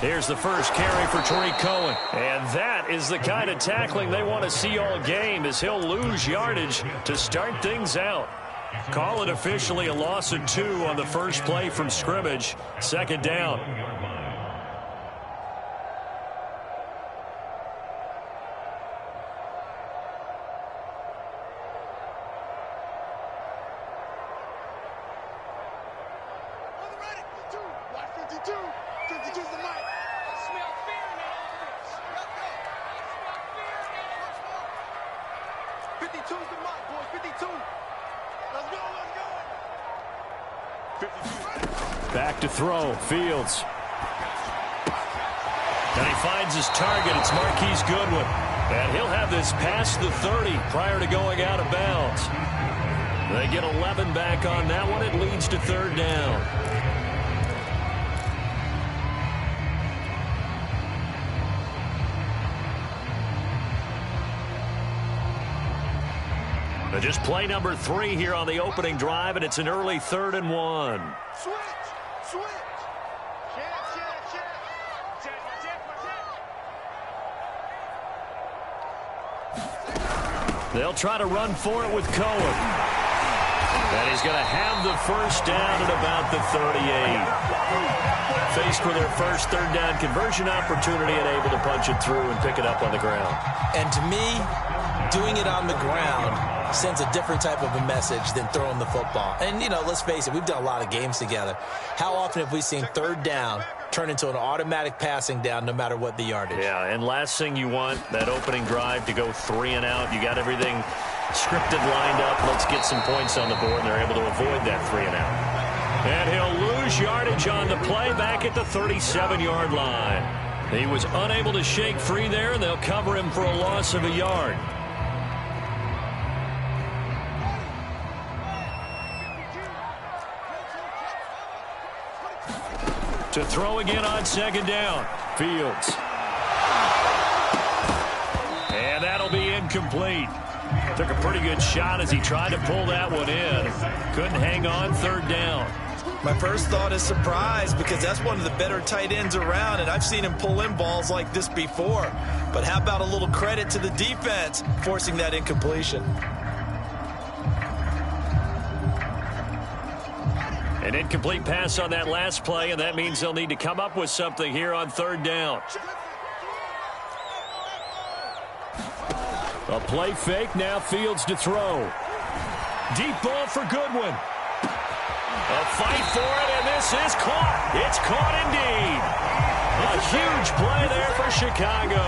Here's the first carry for Tariq Cohen. And that is the kind of tackling they want to see all game, as he'll lose yardage to start things out. Call it officially a loss of 2 on the first play from scrimmage. Second down. Back to throw, Fields. And he finds his target. It's Marquise Goodwin. And he'll have this past the 30 prior to going out of bounds. They get 11 back on that one. It leads to third down. Just play number 3 here on the opening drive, and it's an early 3rd and 1. Switch. They'll try to run for it with Cohen. And he's going to have the first down at about the 38. Faced with their first third down conversion opportunity and able to punch it through and pick it up on the ground. And to me, doing it on the ground sends a different type of a message than throwing the football. And, you know, let's face it, we've done a lot of games together. How often have we seen third down turn into an automatic passing down no matter what the yardage? Yeah, and last thing you want, that opening drive to go 3 and out. You got everything scripted, lined up. Let's get some points on the board, and they're able to avoid that 3 and out. And he'll lose yardage on the play back at the 37-yard line. He was unable to shake free there, and they'll cover him for a loss of a yard. To throw again on second down. Fields. And that'll be incomplete. Took a pretty good shot as he tried to pull that one in. Couldn't hang on third down. My first thought is surprise, because that's one of the better tight ends around, and I've seen him pull in balls like this before. But how about a little credit to the defense forcing that incompletion? An incomplete pass on that last play, and that means they'll need to come up with something here on third down. A play fake, now Fields to throw. Deep ball for Goodwin. A fight for it, and this is caught. It's caught indeed. A huge play there for Chicago.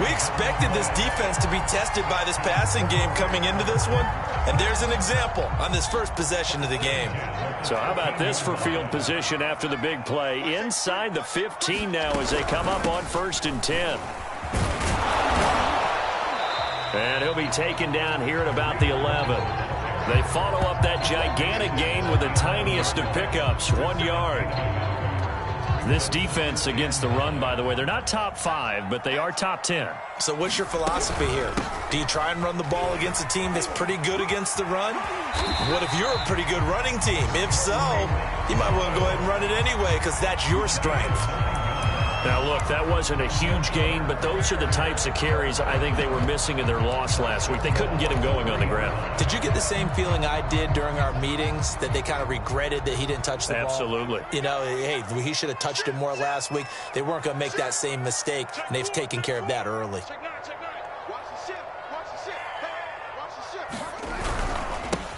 We expected this defense to be tested by this passing game coming into this one, and there's an example on this first possession of the game. So how about this for field position after the big play? Inside the 15 now as they come up on 1st and 10. And he'll be taken down here at about the 11. They follow up that gigantic gain with the tiniest of pickups, 1 yard. This defense against the run, by the way, they're not top 5, but they are top 10. So what's your philosophy here? Do you try and run the ball against a team that's pretty good against the run? What if you're a pretty good running team? If so, you might want to go ahead and run it anyway, because that's your strength. Now, look, that wasn't a huge gain, but those are the types of carries I think they were missing in their loss last week. They couldn't get him going on the ground. Did you get the same feeling I did during our meetings, that they kind of regretted that he didn't touch the ball? Absolutely. You know, hey, he should have touched it more last week. They weren't going to make that same mistake, and they've taken care of that early.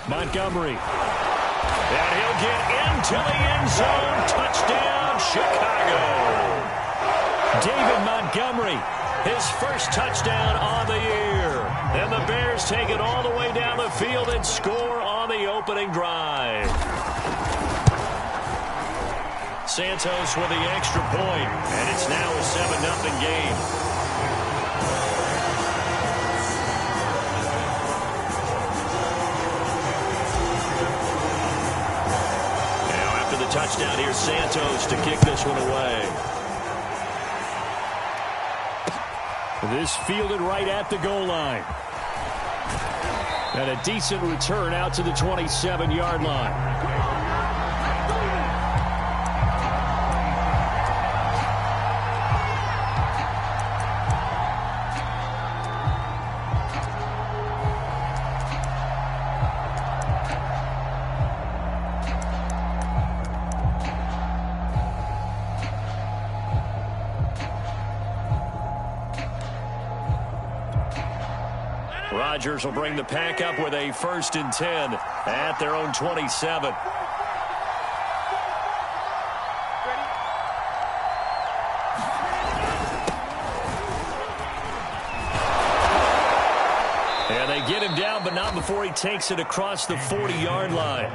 Montgomery. And he'll get into the end zone. Touchdown, Chicago. David Montgomery, his first touchdown on the year. And the Bears take it all the way down the field and score on the opening drive. Santos with the extra point, and it's now a 7-0 game. Now after the touchdown, here's Santos to kick this one away. This fielded right at the goal line. And a decent return out to the 27-yard line. Rodgers will bring the pack up with a 1st and 10 at their own 27. And they get him down, but not before he takes it across the 40-yard line.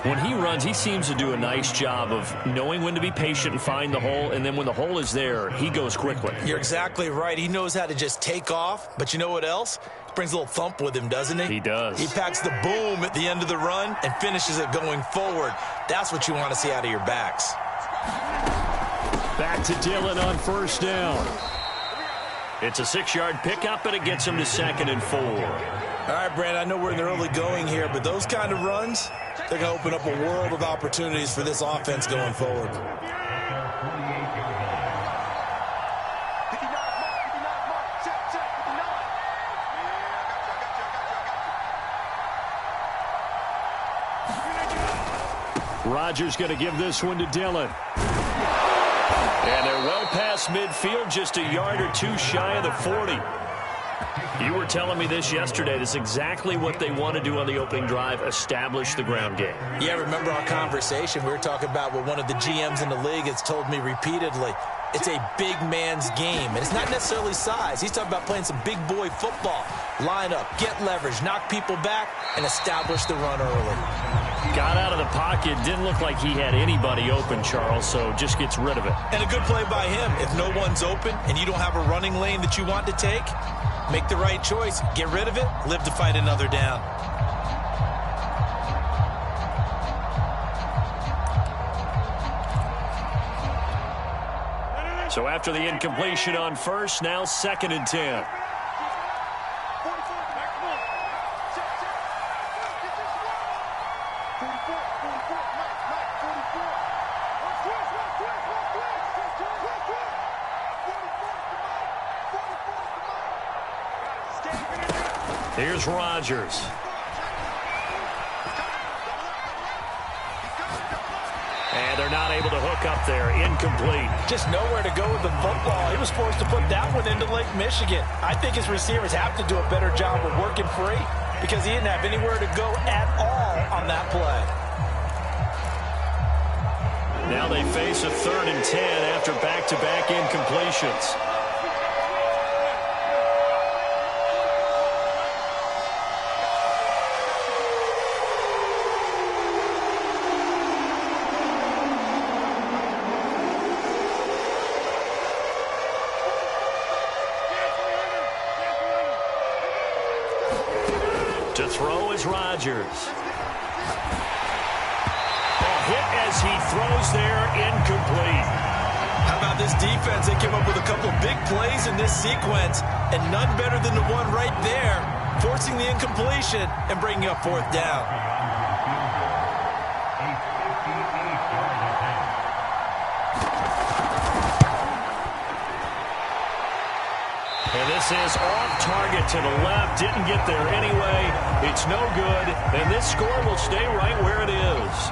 When he runs, he seems to do a nice job of knowing when to be patient and find the hole, and then when the hole is there, he goes quickly. You're exactly right. He knows how to just take off, but you know what else? He brings a little thump with him, doesn't he? He does. He packs the boom at the end of the run and finishes it going forward. That's what you want to see out of your backs. Back to Dillon on 1st down. It's a 6-yard pickup, and it gets him to 2nd and 4. All right, Brand, I know we're in the early going here, but those kind of runs, they're going to open up a world of opportunities for this offense going forward. Rodgers going to give this one to Dillon. And they're well past midfield, just a yard or two shy of the 40. You were telling me this yesterday. This is exactly what they want to do on the opening drive, establish the ground game. Yeah, remember our conversation? We were talking about what one of the GMs in the league has told me repeatedly. It's a big man's game, and it's not necessarily size. He's talking about playing some big boy football. Line up, get leverage, knock people back, and establish the run early. Got out of the pocket, didn't look like he had anybody open, Charles, so just gets rid of it. And a good play by him. If no one's open and you don't have a running lane that you want to take, make the right choice, get rid of it, live to fight another down. So after the incompletion on 1st, now 2nd and 10. Here's Rodgers. And they're not able to hook up there. Incomplete. Just nowhere to go with the football. He was forced to put that one into Lake Michigan. I think his receivers have to do a better job of working free because he didn't have anywhere to go at all on that play. Now they face a 3rd and 10 after back-to-back incompletions. To throw is Rodgers. A hit as he throws there, incomplete. How about this defense? They came up with a couple big plays in this sequence, and none better than the one right there, forcing the incompletion and bringing up 4th down. And this is off target to the left. Didn't get there anyway. It's no good. And this score will stay right where it is.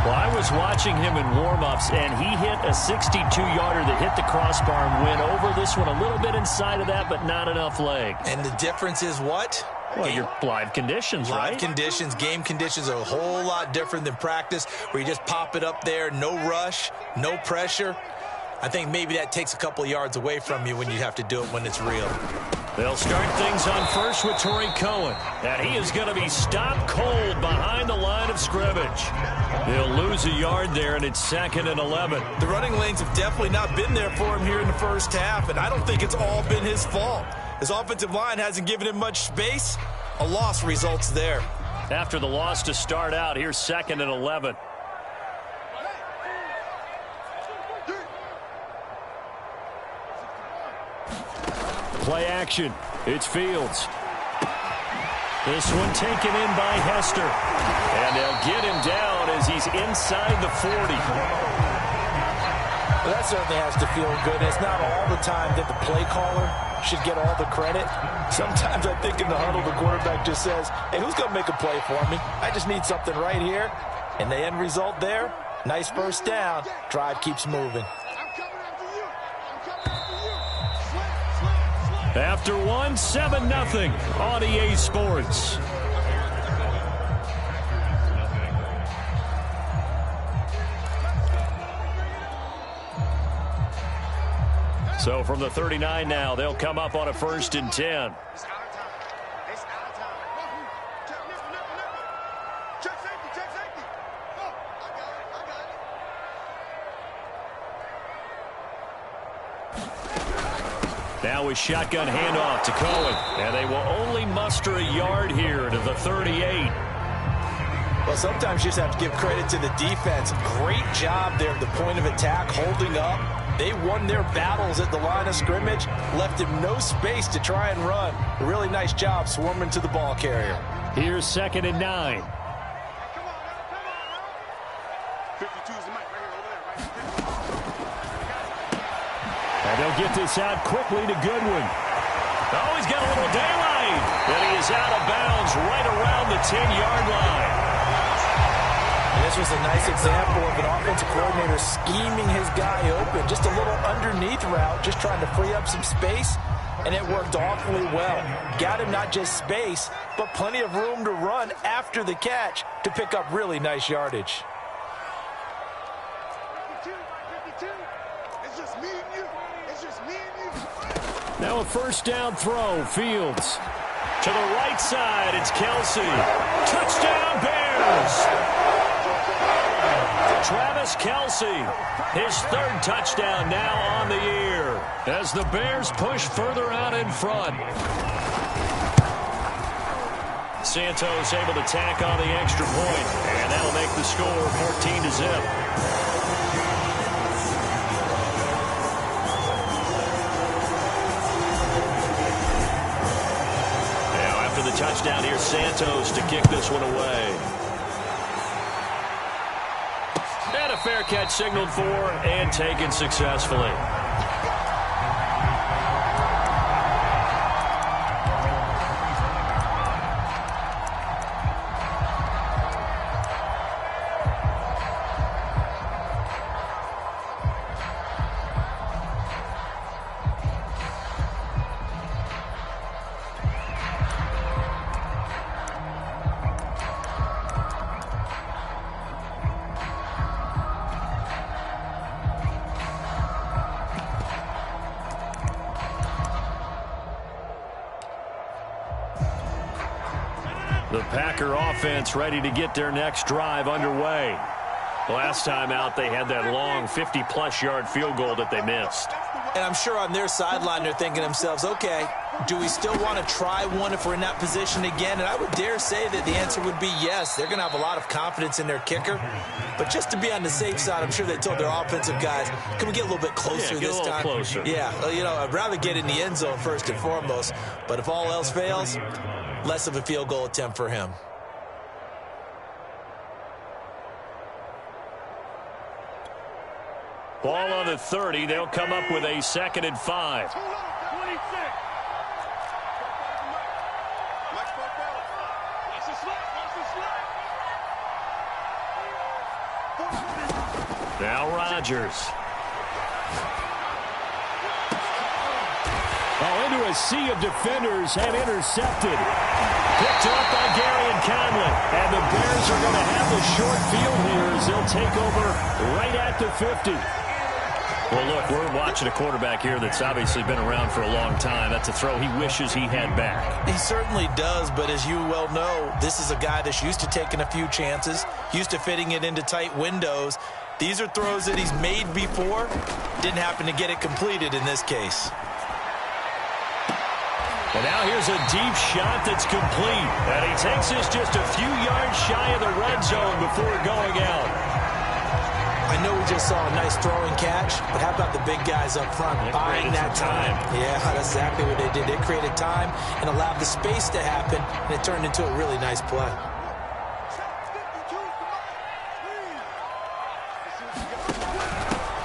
Well, I was watching him in warm-ups, and he hit a 62-yarder that hit the crossbar and went over. This one a little bit inside of that, but not enough leg. And the difference is what? Well, your live conditions, right? Live conditions, game conditions are a whole lot different than practice, where you just pop it up there, no rush, no pressure. I think maybe that takes a couple yards away from you when you have to do it when it's real. They'll start things on 1st with Torrey Cohen. And he is going to be stopped cold behind the line of scrimmage. They'll lose a yard there, and it's 2nd and 11. The running lanes have definitely not been there for him here in the first half, and I don't think it's all been his fault. His offensive line hasn't given him much space. A loss results there. After the loss to start out, here's 2nd and 11. Play action. It's Fields. This one taken in by Hester. And they'll get him down as he's inside the 40. Well, that certainly has to feel good. It's not all the time that the play caller should get all the credit. Sometimes I think in the huddle, the quarterback just says, hey, who's going to make a play for me? I just need something right here. And the end result there, nice 1st down. Drive keeps moving. After one, 7-0 on EA Sports. So from the 39 now, they'll come up on a 1st and 10. Now a shotgun handoff to Cohen. And they will only muster a yard here to the 38. Well, sometimes you just have to give credit to the defense. Great job there at the point of attack, holding up. They won their battles at the line of scrimmage, left him no space to try and run. A really nice job swarming to the ball carrier. Here's 2nd and 9. And they'll get this out quickly to Goodwin. Oh, he's got a little daylight. And he is out of bounds right around the 10-yard line. And this was a nice example of an offensive coordinator scheming his guy open. Just a little underneath route, just trying to free up some space. And it worked awfully well. Got him not just space, but plenty of room to run after the catch to pick up really nice yardage. Now a 1st down throw. Fields. To the right side, it's Kelsey. Touchdown, Bears! Travis Kelsey, his 3rd touchdown now on the year as the Bears push further out in front. Santos able to tack on the extra point, and that'll make the score 14-0. The touchdown here, Santos to kick this one away. And a fair catch signaled for and taken successfully. The Packer offense ready to get their next drive underway. Last time out, they had that long 50-plus yard field goal that they missed. And I'm sure on their sideline, they're thinking to themselves, okay, do we still want to try one if we're in that position again? And I would dare say that the answer would be yes. They're going to have a lot of confidence in their kicker. But just to be on the safe side, I'm sure they told their offensive guys, can we get a little bit closer this time? Closer. Yeah, well, you know, I'd rather get in the end zone first and foremost. But if all else fails, less of a field goal attempt for him. Ball on the 30. They'll come up with a 2nd and 5. Now Rodgers. Oh, into a sea of defenders and intercepted. Picked up by Gary and Conley. And the Bears are going to have the short field here as they'll take over right at the 50. Well, look, we're watching a quarterback here that's obviously been around for a long time. That's a throw he wishes he had back. He certainly does, but as you well know, this is a guy that's used to taking a few chances, used to fitting it into tight windows. These are throws that he's made before. Didn't happen to get it completed in this case. And now here's a deep shot that's complete. And he takes this just a few yards shy of the red zone before going out. I know we just saw a nice throwing catch, but how about the big guys up front buying that time? Yeah, that's exactly what they did. They created time and allowed the space to happen, and it turned into a really nice play.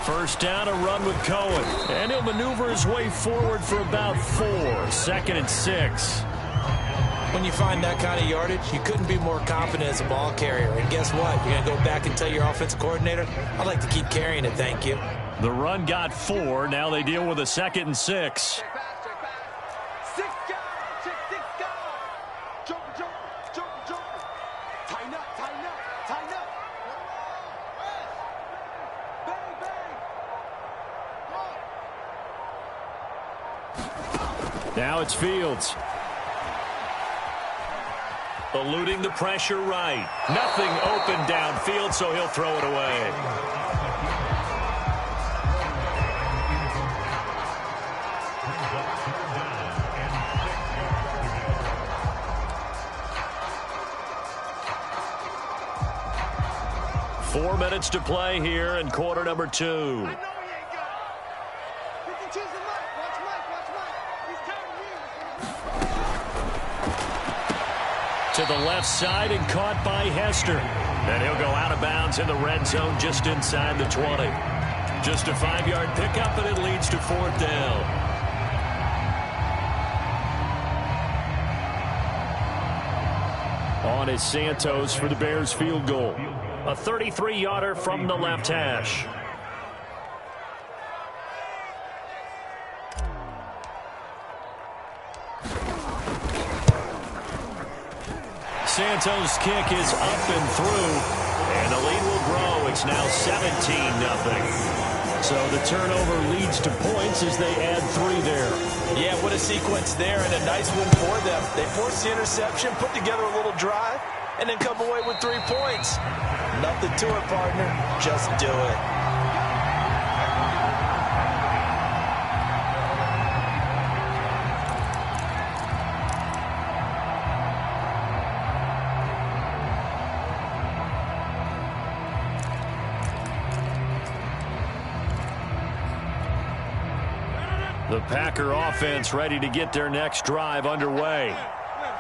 First down, a run with Cohen. And he'll maneuver his way forward for about 4. 2nd and 6. When you find that kind of yardage, you couldn't be more confident as a ball carrier. And guess what? You're going to go back and tell your offensive coordinator, I'd like to keep carrying it, thank you. The run got 4. Now they deal with a 2nd and 6. Now it's Fields. Eluding the pressure right. Nothing open downfield, so he'll throw it away. Four minutes to play here in quarter number 2. To the left side and caught by Hester. And he'll go out of bounds in the red zone just inside the 20. Just a 5-yard pickup, and it leads to 4th down. On is Santos for the Bears field goal. A 33-yarder from the left hash. Santos' kick is up and through, and the lead will grow. It's now 17-0. So the turnover leads to points as they add 3 there. Yeah, what a sequence there, and a nice win for them. They forced the interception, put together a little drive, and then come away with 3 points. Nothing to it, partner. Just do it. The Packer offense ready to get their next drive underway.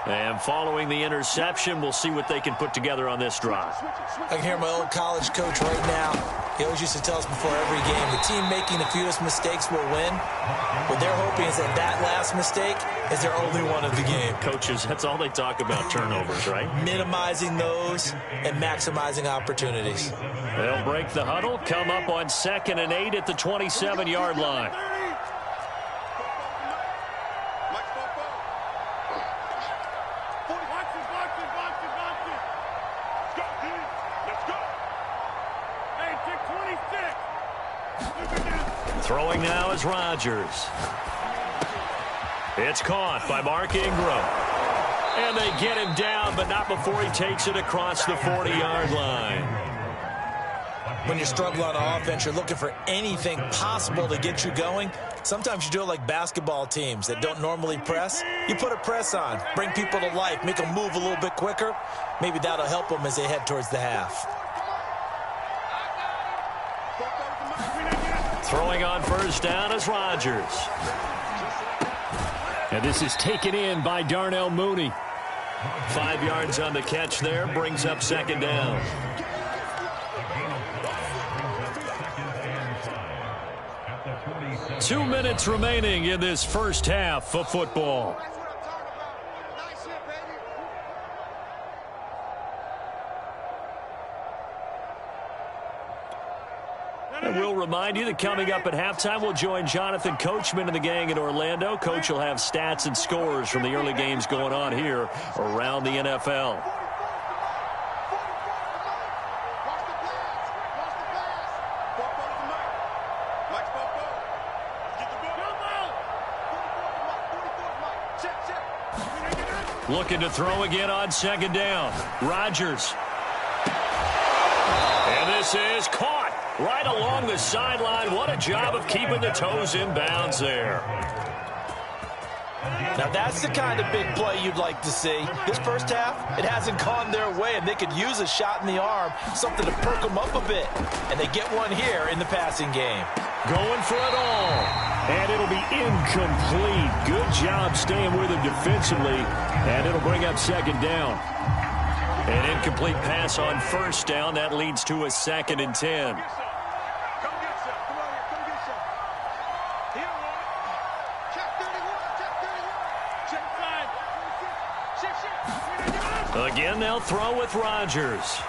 And following the interception, we'll see what they can put together on this drive. I can hear my old college coach right now. He always used to tell us before every game, the team making the fewest mistakes will win. What they're hoping is that that last mistake is their only one of the game. Coaches, that's all they talk about, turnovers, right? Minimizing those and maximizing opportunities. They'll break the huddle, come up on 2nd and 8 at the 27-yard line. Throwing now is Rodgers. It's caught by Mark Ingram. And they get him down, but not before he takes it across the 40-yard line. When you're struggling on offense, you're looking for anything possible to get you going. Sometimes you do it like basketball teams that don't normally press. You put a press on, bring people to life, make them move a little bit quicker. Maybe that'll help them as they head towards the half. Throwing on first down is Rodgers. And this is taken in by Darnell Mooney. 5 yards on the catch there, brings up 2nd down. Two minutes remaining in this first half of football. And we'll remind you that coming up at halftime, we'll join Jonathan Coachman and the gang in Orlando. Coach will have stats and scores from the early games going on here around the NFL. Looking to throw again on 2nd down. Rodgers. And this is caught. Right along the sideline. What a job of keeping the toes in bounds there. Now that's the kind of big play you'd like to see. This first half, it hasn't gone their way, and they could use a shot in the arm, something to perk them up a bit. And they get one here in the passing game. Going for it all. And it'll be incomplete. Good job staying with him defensively. And it'll bring up 2nd down. An incomplete pass on first down. That leads to a 2nd and 10. Again, they'll throw with Rodgers.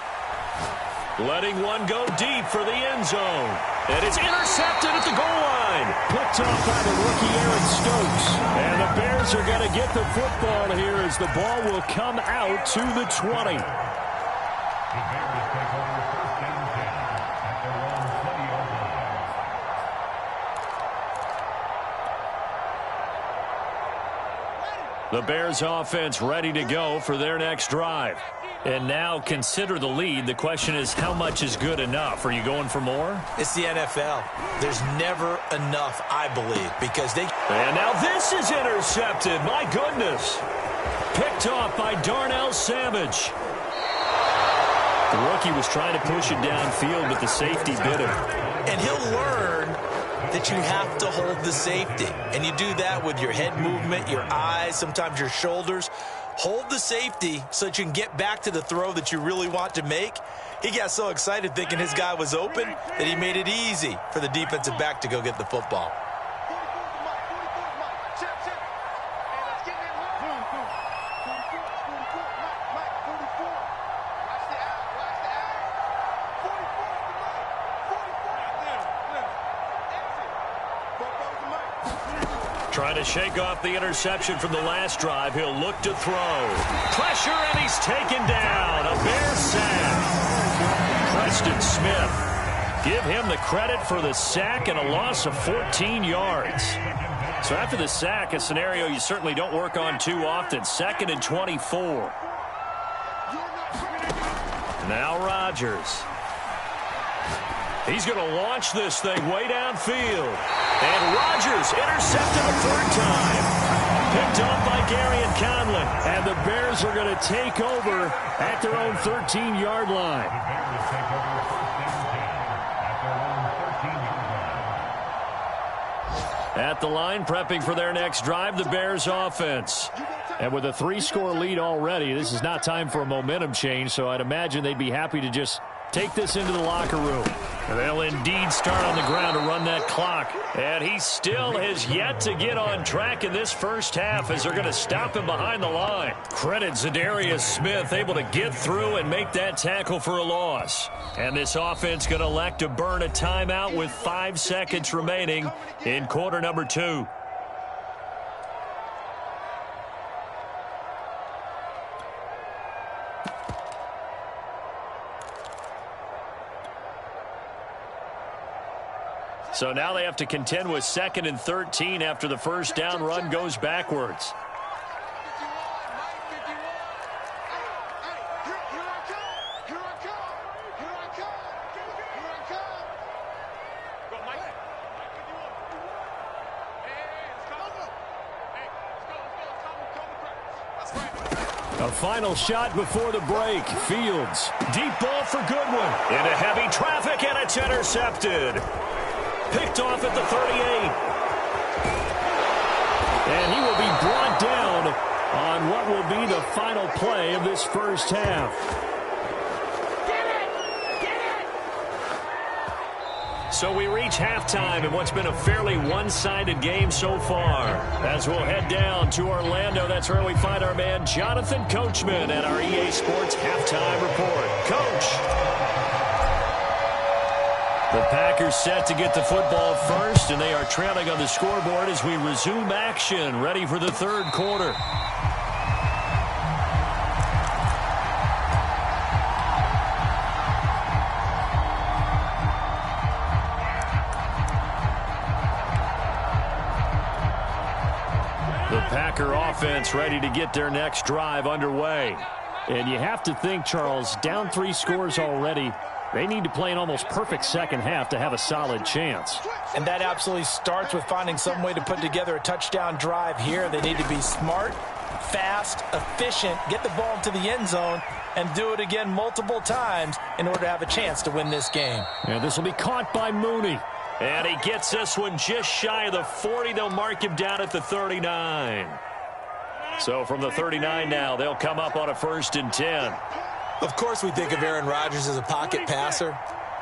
Letting one go deep for the end zone. And it's intercepted at the goal line. Picked off by the rookie Aaron Stokes. And the Bears are going to get the football here as the ball will come out to the 20. The Bears offense ready to go for their next drive. And now consider the lead. The question is, how much is good enough? Are you going for more? It's the NFL. There's never enough, I believe, because they... And now this is intercepted. My goodness. Picked off by Darnell Savage. The rookie was trying to push it downfield, but the safety bit him. And he'll learn that you have to hold the safety. And you do that with your head movement, your eyes, sometimes your shoulders. Hold the safety so that you can get back to the throw that you really want to make. He got so excited thinking his guy was open that he made it easy for the defensive back to go get the football. Trying to shake off the interception from the last drive. He'll look to throw. Pressure, and he's taken down. A Bear sack. Preston Smith. Give him the credit for the sack and a loss of 14 yards. So after the sack, a scenario you certainly don't work on too often. 2nd and 24. Now Rodgers. He's going to launch this thing way downfield. And Rodgers intercepted a 3rd time. Picked off by Garyon Conlon. And the Bears are going to take over at their own 13-yard line. At the line, prepping for their next drive, the Bears offense. And with a 3-score lead already, this is not time for a momentum change, so I'd imagine they'd be happy to just take this into the locker room. And they'll indeed start on the ground to run that clock. And he still has yet to get on track in this first half as they're going to stop him behind the line. Credit Zadarius Smith, able to get through and make that tackle for a loss. And this offense going to elect to burn a timeout with 5 seconds remaining in quarter number 2. So now they have to contend with 2nd and 13 after the first down run goes backwards. A final shot before the break. Fields. Deep ball for Goodwin. Into heavy traffic, and it's intercepted. Picked off at the 38. And he will be brought down on what will be the final play of this first half. So we reach halftime in what's been a fairly one-sided game so far. As we'll head down to Orlando, that's where we find our man Jonathan Coachman at our EA Sports Halftime Report. Coach. The Packers set to get the football first, and they are trailing on the scoreboard as we resume action, ready for the 3rd quarter. The Packer offense ready to get their next drive underway. And you have to think, Charles, down 3 scores already. They need to play an almost perfect second half to have a solid chance. And that absolutely starts with finding some way to put together a touchdown drive here. They need to be smart, fast, efficient, get the ball into the end zone, and do it again multiple times in order to have a chance to win this game. And this will be caught by Mooney. And he gets this one just shy of the 40. They'll mark him down at the 39. So from the 39 now, they'll come up on a 1st and 10. Of course we think of Aaron Rodgers as a pocket passer,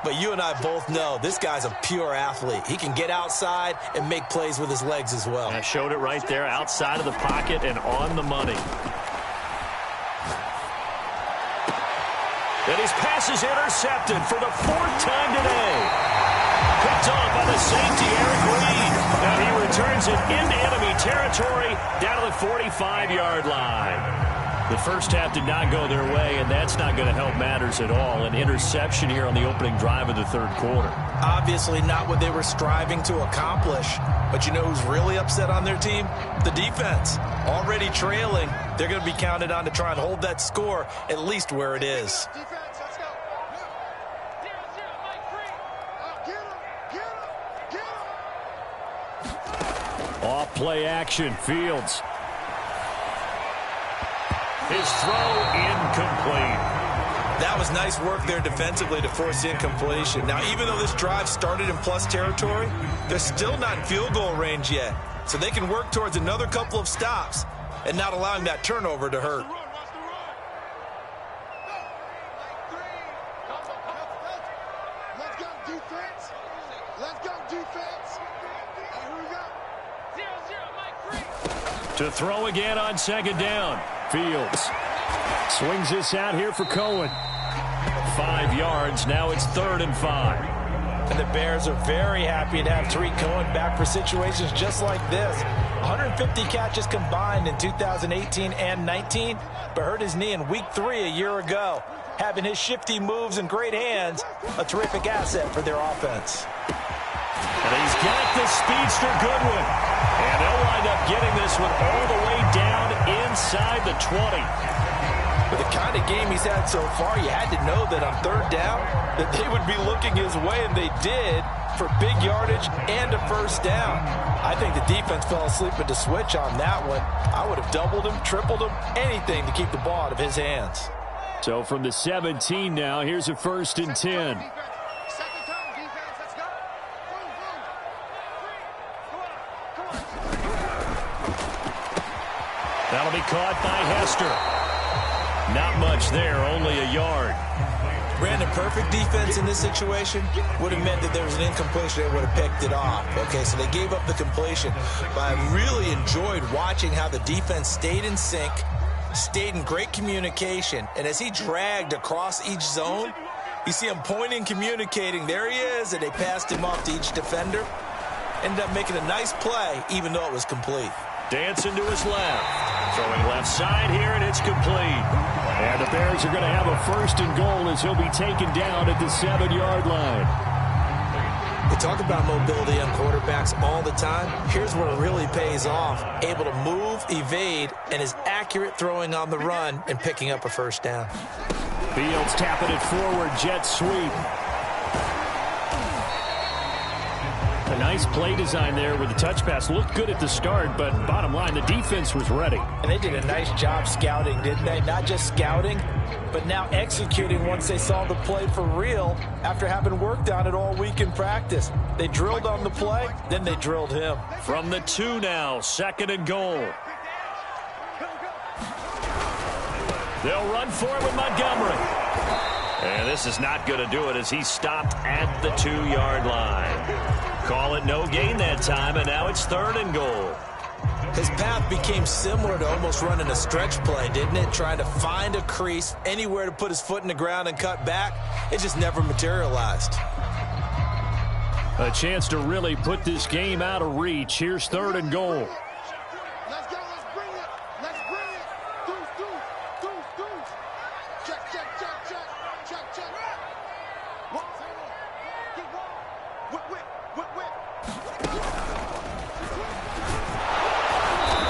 but you and I both know this guy's a pure athlete. He can get outside and make plays with his legs as well. I showed it right there, outside of the pocket and on the money. And his pass is intercepted for the 4th time today. Picked off by the safety, Eric Reed. And he returns it into enemy territory down to the 45-yard line. The first half did not go their way, and that's not going to help matters at all. An interception here on the opening drive of the 3rd quarter. Obviously not what they were striving to accomplish. But you know who's really upset on their team? The defense. Already trailing, they're going to be counted on to try and hold that score at least where it is. Off play action, Fields. His throw incomplete. That was nice work there defensively to force the incompletion. Now, even though this drive started in plus territory, they're still not in field goal range yet. So they can work towards another couple of stops and not allowing that turnover to hurt. Let's go, defense. Let's go, defense. Here we go. 0-0, Mike. To throw again on second down. Fields swings this out here for Cohen. 5 yards. Now it's 3rd and 5. And the Bears are very happy to have Tariq Cohen back for situations just like this. 150 catches combined in 2018 and 19, but hurt his knee in week 3 a year ago. Having his shifty moves and great hands, a terrific asset for their offense. And he's got the speedster Goodwin. And they'll wind up getting this one all the way down inside the 20. With the kind of game he's had so far, you had to know that on 3rd down that they would be looking his way, and they did, for big yardage and a 1st down. I think the defense fell asleep at the switch on that one. I would have doubled him, tripled him, anything to keep the ball out of his hands. So from the 17 now, here's a 1st and 10. That'll be caught by Hester. Not much there, only a yard. Brandon, perfect defense in this situation would have meant that there was an incompletion. They would have picked it off. Okay, so they gave up the completion. But I really enjoyed watching how the defense stayed in sync, stayed in great communication. And as he dragged across each zone, you see him pointing, communicating. There he is, and they passed him off to each defender. Ended up making a nice play, even though it was complete. Dancing to his left. Throwing left side here, and it's complete. And the Bears are going to have a 1st and goal as he'll be taken down at the 7-yard line. We talk about mobility on quarterbacks all the time. Here's where it really pays off. Able to move, evade, and is accurate throwing on the run and picking up a 1st down. Fields tapping it forward, jet sweep. A nice play design there with the touch pass. Looked good at the start, but bottom line, the defense was ready. And they did a nice job scouting, didn't they? Not just scouting, but now executing once they saw the play for real after having worked on it all week in practice. They drilled on the play, then they drilled him. From the 2 now, 2nd and goal. They'll run for it with Montgomery. And this is not going to do it as he stopped at the 2-yard line. Call it no gain that time, and now it's 3rd and goal. His path became similar to almost running a stretch play, didn't it? Trying to find a crease, anywhere to put his foot in the ground and cut back. It just never materialized. A chance to really put this game out of reach. Here's 3rd and goal. Let's go. Let's bring it. Let's bring it. Deuce. Check. Whip.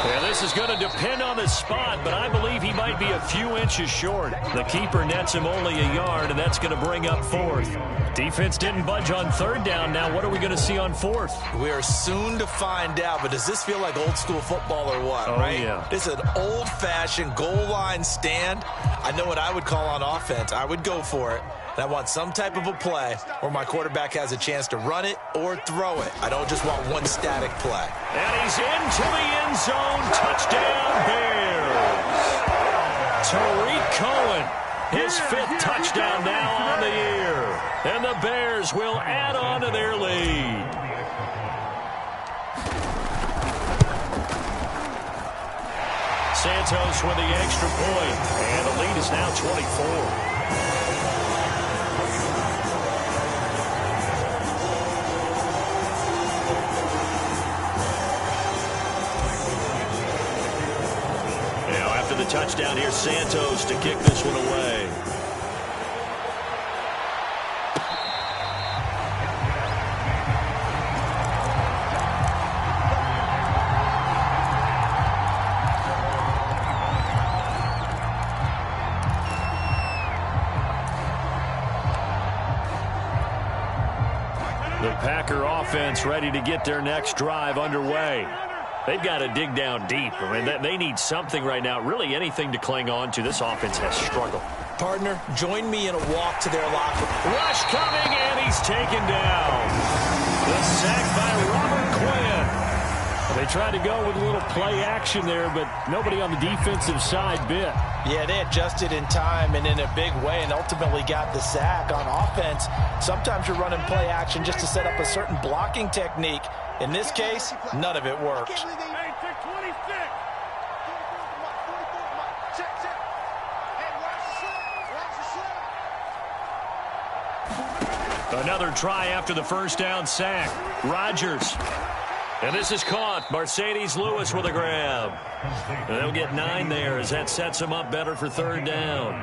Yeah, this is going to depend on the spot, but I believe he might be a few inches short. The keeper nets him only a yard, and that's going to bring up 4th. Defense didn't budge on 3rd down. Now what are we going to see on 4th? We are soon to find out, but does this feel like old school football or what, right? Yeah. This is an old-fashioned goal line stand. I know what I would call on offense. I would go for it. And I want some type of a play where my quarterback has a chance to run it or throw it. I don't just want one static play. And he's into the end zone. Touchdown, Bears. Tariq Cohen, his 5th touchdown now on the year. And the Bears will add on to their lead. Santos with the extra point. And the lead is now 24. The touchdown here, Santos to kick this one away. Packer offense ready to get their next drive underway. They've got to dig down deep. I mean, they need something right now, really anything to cling on to. This offense has struggled. Partner, join me in a walk to their locker. Rush coming, and he's taken down. The sack by Robert Quinn. They tried to go with a little play action there, but nobody on the defensive side bit. Yeah, they adjusted in time and in a big way and ultimately got the sack. On offense, sometimes you're running play action just to set up a certain blocking technique. In this case, none of it worked. Another try after the first down sack. Rodgers. And this is caught. Mercedes Lewis with a grab. And they'll get 9 there as that sets them up better for third down.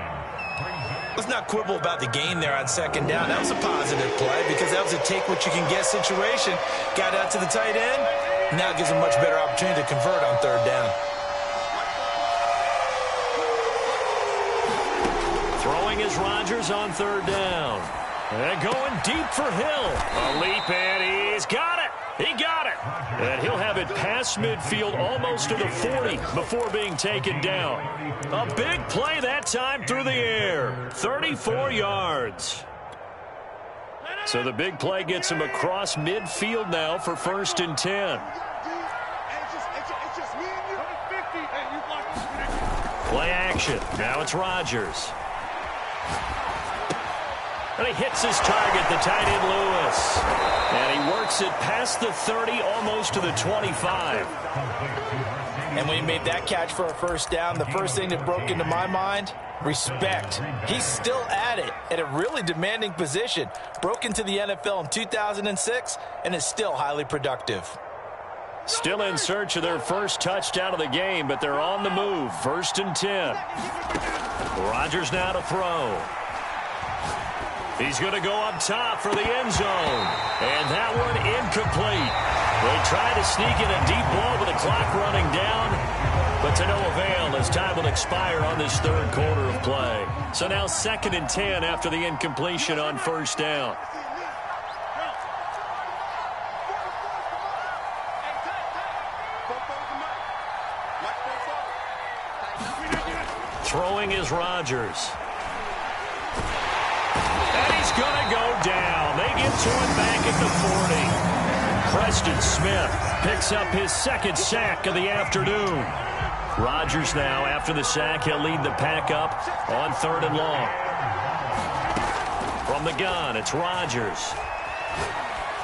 Let's not quibble about the gain there on second down. That was a positive play because that was a take-what-you-can-get situation. Got out to the tight end. Now gives them a much better opportunity to convert on third down. Throwing is Rodgers on third down. And going deep for Hill. A leap, and he's got it. He got it. And he'll have it past midfield almost to the 40 before being taken down. A big play that time through the air. 34 yards. So the big play gets him across midfield now for 1st and 10. Play action. Now it's Rodgers. And he hits his target, the tight end Lewis. And he works it past the 30, almost to the 25. And when he made that catch for a first down, the first thing that broke into my mind, respect. He's still at it at a really demanding position. Broke into the NFL in 2006 and is still highly productive. Still in search of their first touchdown of the game, but they're on the move. 1st and 10. Rodgers now to throw. He's going to go up top for the end zone. And that one incomplete. They try to sneak in a deep ball with the clock running down, but to no avail as time will expire on this third quarter of play. So now 2nd and 10 after the incompletion on first down. Throwing is Rodgers. Going to go down. They get to him back at the 40. Preston Smith picks up his 2nd sack of the afternoon. Rodgers now, after the sack, he'll lead the pack up on 3rd and long. From the gun, it's Rodgers.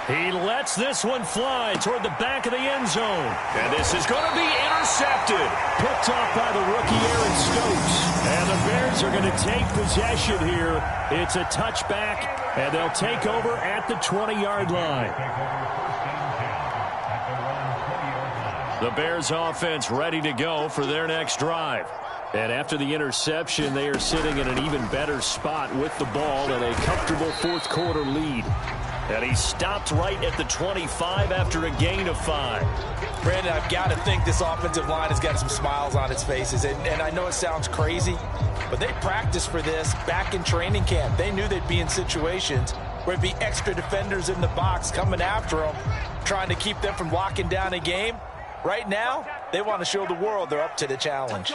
He lets this one fly toward the back of the end zone. And this is going to be intercepted. Picked off by the rookie Aaron Stokes. And the Bears are going to take possession here. It's a touchback, and they'll take over at the 20-yard line. The Bears offense ready to go for their next drive. And after the interception, they are sitting in an even better spot with the ball and a comfortable 4th quarter lead. And he stopped right at the 25 after a gain of 5. Brandon, I've got to think this offensive line has got some smiles on its faces. And I know it sounds crazy, but they practiced for this back in training camp. They knew they'd be in situations where it'd be extra defenders in the box coming after them, trying to keep them from locking down a game. Right now, they want to show the world they're up to the challenge.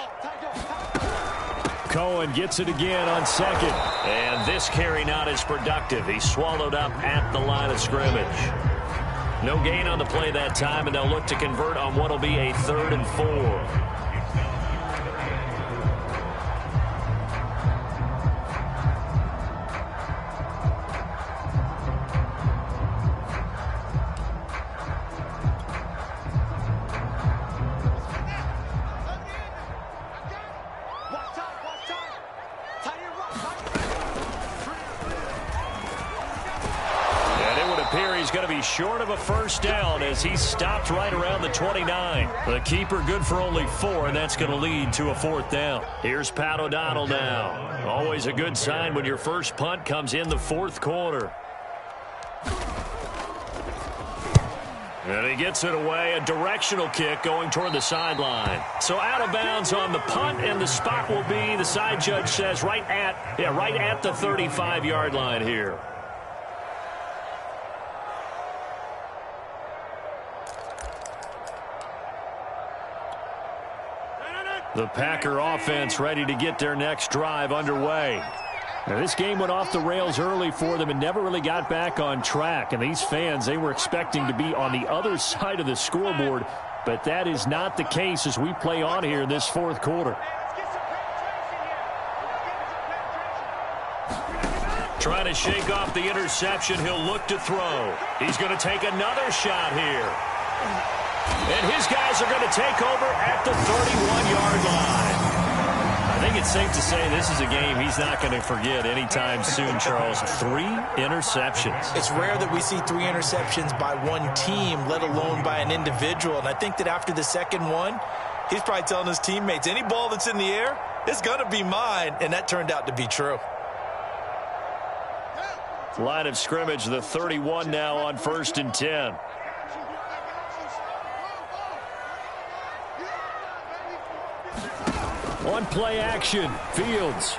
Cohen gets it again on 2nd. And this carry not as productive. He's swallowed up at the line of scrimmage. No gain on the play that time, and they'll look to convert on what will be a 3rd and 4. Going to be short of a first down as he stopped right around the 29. The keeper good for only 4, and that's going to lead to a 4th down. Here's Pat O'Donnell now. Always a good sign when your first punt comes in the 4th quarter. And he gets it away, a directional kick going toward the sideline. So out of bounds on the punt, and the spot will be, the side judge says, right at the 35-yard line here. The Packer offense ready to get their next drive underway. Now, this game went off the rails early for them and never really got back on track. And these fans, they were expecting to be on the other side of the scoreboard, but that is not the case as we play on here in this fourth quarter. Trying to shake off the interception. He'll look to throw. He's going to take another shot here. And his guys are going to take over at the 31-yard line. I think it's safe to say this is a game he's not going to forget anytime soon, Charles. 3 interceptions. It's rare that we see 3 interceptions by one team, let alone by an individual. And I think that after the second one, he's probably telling his teammates, any ball that's in the air, it's going to be mine. And that turned out to be true. Line of scrimmage, the 31 now on 1st and 10. One play action. Fields.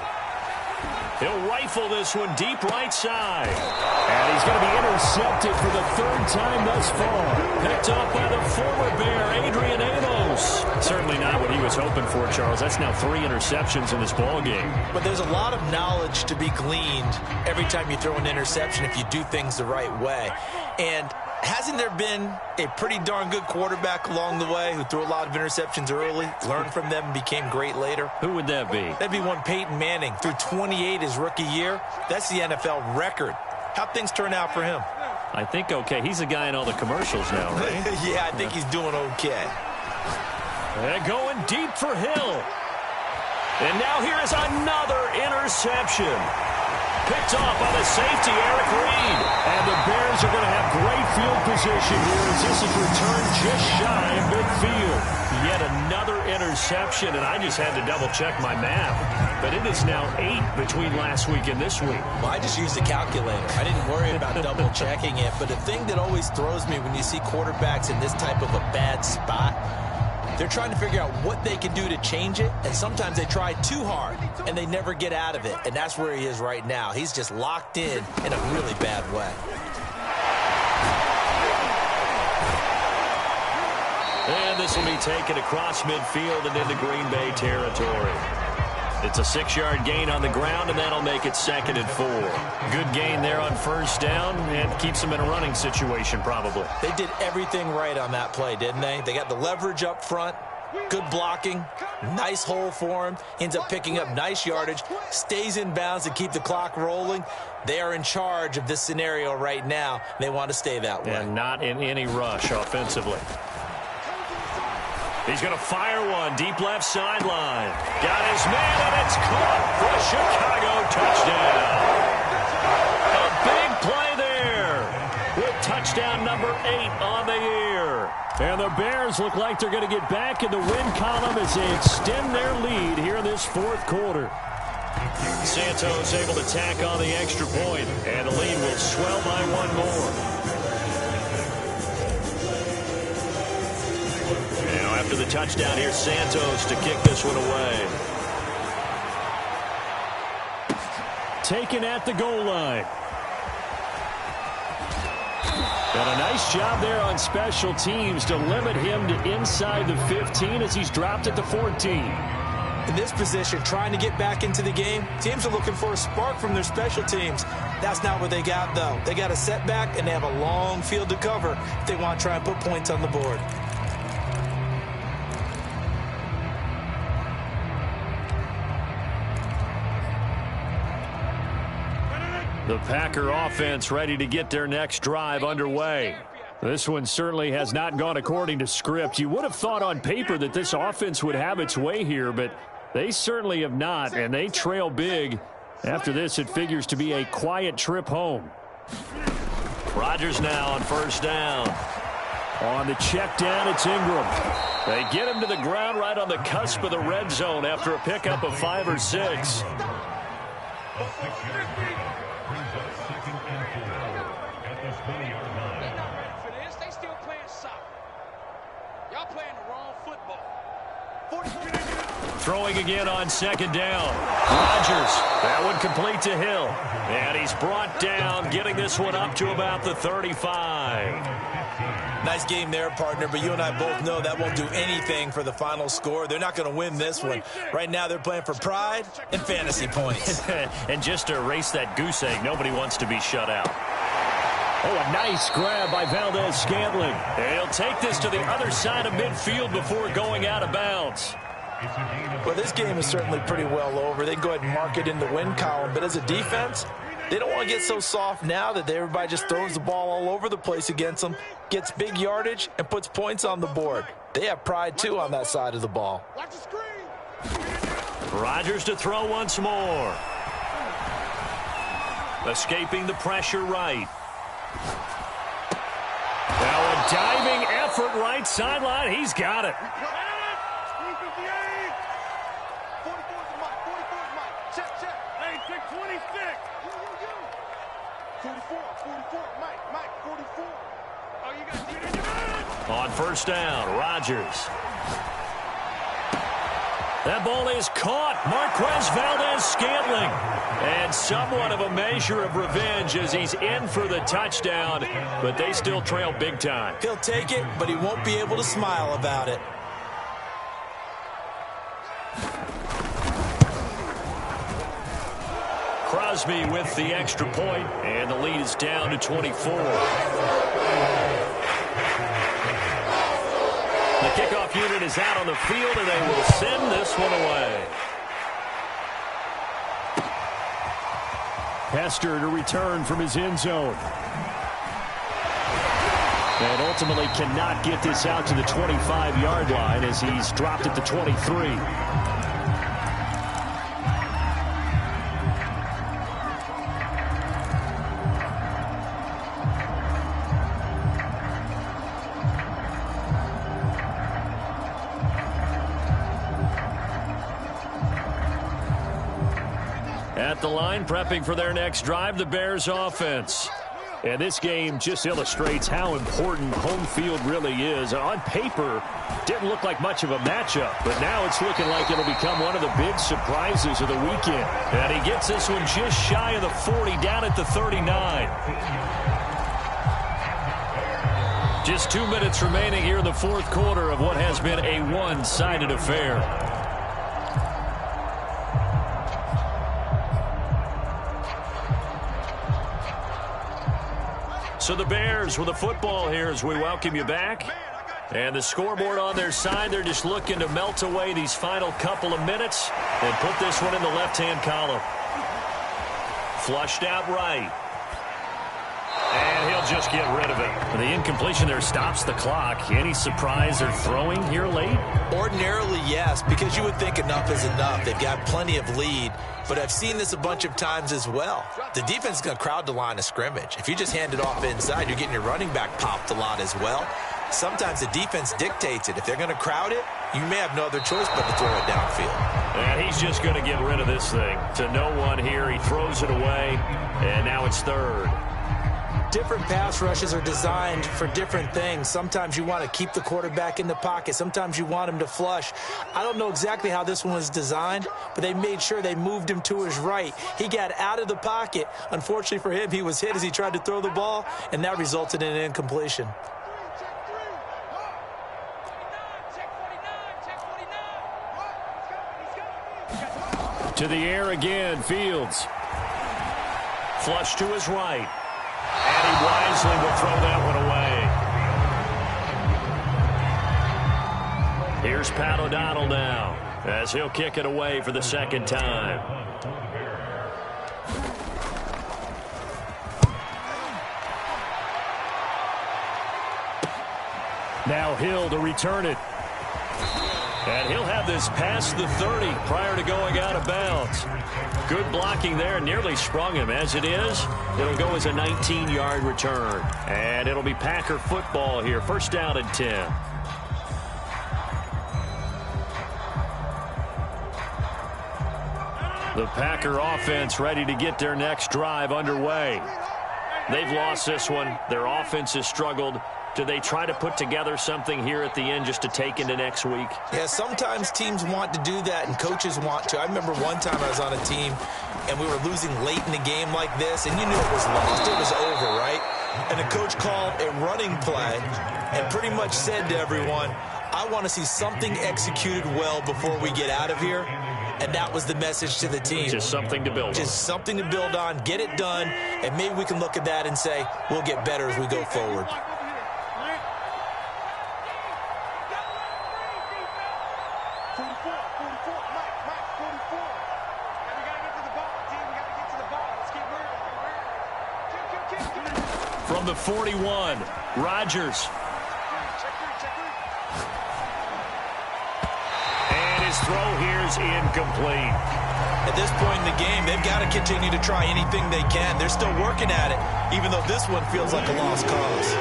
He'll rifle this one deep right side. And he's going to be intercepted for the 3rd time thus far. Picked up by the former Bear, Adrian Amos. Certainly not what he was hoping for, Charles. That's now 3 interceptions in this ball game. But there's a lot of knowledge to be gleaned every time you throw an interception if you do things the right way. And hasn't there been a pretty darn good quarterback along the way who threw a lot of interceptions early, learned from them, and became great later? Who would that be? That'd be one Peyton Manning. Threw 28 his rookie year. That's the NFL record. How'd things turn out for him? I think okay. He's a guy in all the commercials now, right? Yeah, I think he's doing okay. And going deep for Hill. And now here is another interception. Picked off by the safety, Eric Reed. And the Bears are going to have great field position here as this is returned just shy of midfield. Yet another interception, and I just had to double-check my math. But it is now 8 between last week and this week. Well, I just used a calculator. I didn't worry about double-checking it. But the thing that always throws me when you see quarterbacks in this type of a bad spot, they're trying to figure out what they can do to change it, and sometimes they try too hard, and they never get out of it, and that's where he is right now. He's just locked in a really bad way. And this will be taken across midfield and into Green Bay territory. It's a 6-yard gain on the ground, and that'll make it 2nd and 4. Good gain there on 1st down, and keeps them in a running situation probably. They did everything right on that play, didn't they? They got the leverage up front, good blocking, nice hole for him, ends up picking up nice yardage, stays in bounds to keep the clock rolling. They are in charge of this scenario right now. They want to stay that way. And not in any rush offensively. He's going to fire one deep left sideline. Got his man, and it's caught for a Chicago touchdown. A big play there with touchdown number 8 on the year. And the Bears look like they're going to get back in the win column as they extend their lead here in this 4th quarter. Santos able to tack on the extra point, and the lead will swell by 1 more. After the touchdown, here's Santos to kick this one away. Taken at the goal line. And a nice job there on special teams to limit him to inside the 15 as he's dropped at the 14. In this position, trying to get back into the game, teams are looking for a spark from their special teams. That's not what they got, though. They got a setback, and they have a long field to cover if they want to try and put points on the board. The Packer offense ready to get their next drive underway. This one certainly has not gone according to script. You would have thought on paper that this offense would have its way here, but they certainly have not, and they trail big. After this, it figures to be a quiet trip home. Rodgers now on 1st down. On the check down, it's Ingram. They get him to the ground right on the cusp of the red zone after a pickup of 5 or 6. Throwing again on 2nd down. Rodgers, that one complete to Hill. And he's brought down, getting this one up to about the 35. Nice game there, partner, but you and I both know that won't do anything for the final score. They're not going to win this one. Right now, they're playing for pride and fantasy points. And just to erase that goose egg, nobody wants to be shut out. Oh, a nice grab by Valdez-Scantling. He'll take this to the other side of midfield before going out of bounds. Well, this game is certainly pretty well over. They go ahead and mark it in the win column, but as a defense, they don't want to get so soft now that everybody just throws the ball all over the place against them, gets big yardage, and puts points on the board. They have pride, too, on that side of the ball. Watch the screen. Rodgers to throw once more. Escaping the pressure right. Now a diving effort right sideline. He's got it. 44. On first down, Rodgers. That ball is caught. Marquez Valdez-Scantling. And somewhat of a measure of revenge as he's in for the touchdown, but they still trail big time. He'll take it, but he won't be able to smile about it. Crosby with the extra point, and the lead is down to 24. The kickoff unit is out on the field, and they will send this one away. Hester to return from his end zone. And ultimately cannot get this out to the 25-yard line as he's dropped at the 23. At the line, prepping for their next drive, the Bears offense. And this game just illustrates how important home field really is. On paper, didn't look like much of a matchup, but now it's looking like it'll become one of the big surprises of the weekend. And he gets this one just shy of the 40, down at the 39. Just 2 minutes remaining here in the fourth quarter of what has been a one-sided affair. So the Bears with the football here as we welcome you back. And the scoreboard on their side, they're just looking to melt away these final couple of minutes and put this one in the left-hand column. Flushed out right. And he'll just get rid of it. The incompletion there stops the clock. Any surprise they're throwing here late? Ordinarily, yes, because you would think enough is enough. They've got plenty of lead, but I've seen this a bunch of times as well. The defense is going to crowd the line of scrimmage. If you just hand it off inside, you're getting your running back popped a lot as well. Sometimes the defense dictates it. If they're going to crowd it, you may have no other choice but to throw it downfield. And he's just going to get rid of this thing. To no one here, he throws it away, and now it's third. Different pass rushes are designed for different things. Sometimes you want to keep the quarterback in the pocket. Sometimes you want him to flush. I don't know exactly how this one was designed, but they made sure they moved him to his right. He got out of the pocket. Unfortunately for him, he was hit as he tried to throw the ball, and that resulted in an incompletion. To the air again, Fields. Flush to his right. And he wisely will throw that one away. Here's Pat O'Donnell now as he'll kick it away for the second time. Now Hill to return it. And he'll have this past the 30 prior to going out of bounds. Good blocking there, nearly sprung him. As it is, it'll go as a 19-yard return. And it'll be Packer football here. First down and 10. The Packer offense ready to get their next drive underway. They've lost this one. Their offense has struggled. Do they try to put together something here at the end just to take into next week? Yeah, sometimes teams want to do that and coaches want to. I remember one time I was on a team and we were losing late in the game like this, and you knew it was lost. It was over, right? and the coach called a running play and pretty much said to everyone, I want to see something executed well before we get out of here. And that was the message to the team. Just something to build on. Just something to build on, get it done, and maybe we can look at that and say, we'll get better as we go forward. From the 41, Rodgers. And his throw here's incomplete. At this point in the game, they've got to continue to try anything they can. They're still working at it, even though this one feels like a lost cause.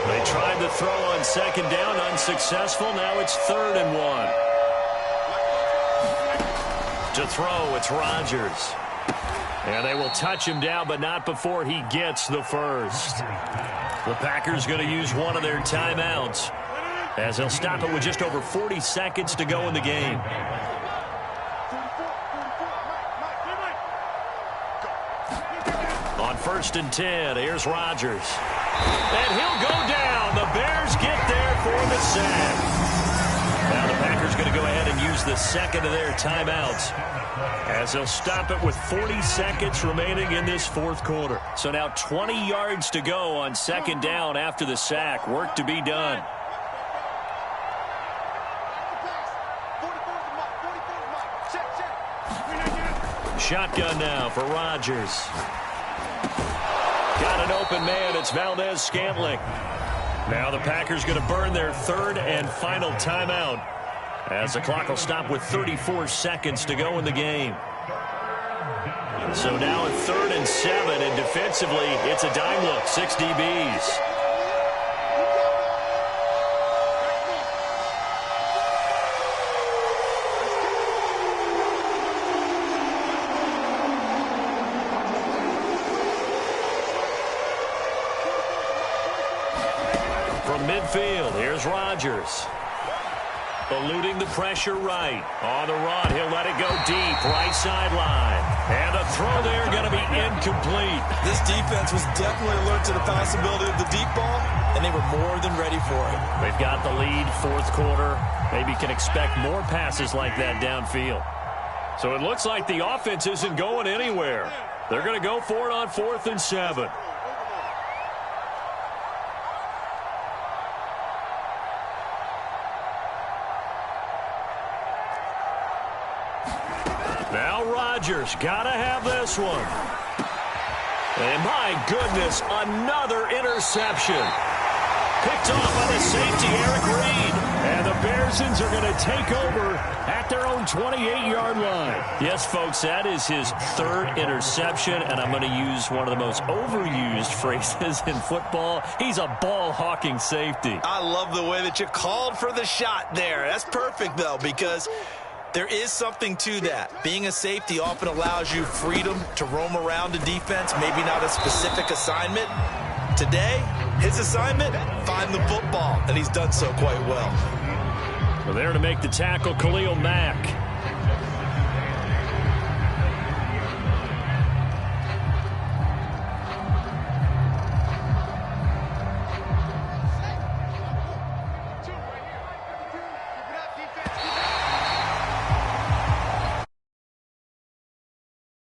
They tried the throw on second down, unsuccessful. Now it's 3rd and 1. To throw, it's Rodgers. And they will touch him down, but not before he gets the first. The Packers going to use one of their timeouts, as they'll stop it with just over 40 seconds to go in the game. On 1st and 10, here's Rodgers. And he'll go down. The Bears get there for the sack. Now the Packers going to go ahead and use the second of their timeouts, as they'll stop it with 40 seconds remaining in this 4th quarter. So now 20 yards to go on 2nd down after the sack. Work to be done. Shotgun now for Rodgers. Got an open man. It's Valdez-Scantling. Now the Packers going to burn their 3rd and final timeout, as the clock will stop with 34 seconds to go in the game. So now at 3rd and 7, and defensively, it's a dime look, 6 DBs. From midfield, here's Rodgers. Eluding the pressure right. On the run, he'll let it go deep, right sideline. And a throw there going to be incomplete. This defense was definitely alert to the possibility of the deep ball, and they were more than ready for it. They've got the lead, 4th quarter. Maybe can expect more passes like that downfield. So it looks like the offense isn't going anywhere. They're going to go for it on 4th and 7. Now Rodgers, gotta have this one. And my goodness, another interception. Picked off by the safety, Eric Reed. And the Bearsons are going to take over at their own 28-yard line. Yes, folks, that is his 3rd interception, and I'm going to use one of the most overused phrases in football. He's a ball-hawking safety. I love the way that you called for the shot there. That's perfect, though, because there is something to that. Being a safety often allows you freedom to roam around the defense, maybe not a specific assignment. Today, his assignment, find the football, and he's done so quite well. Well, there to make the tackle, Khalil Mack.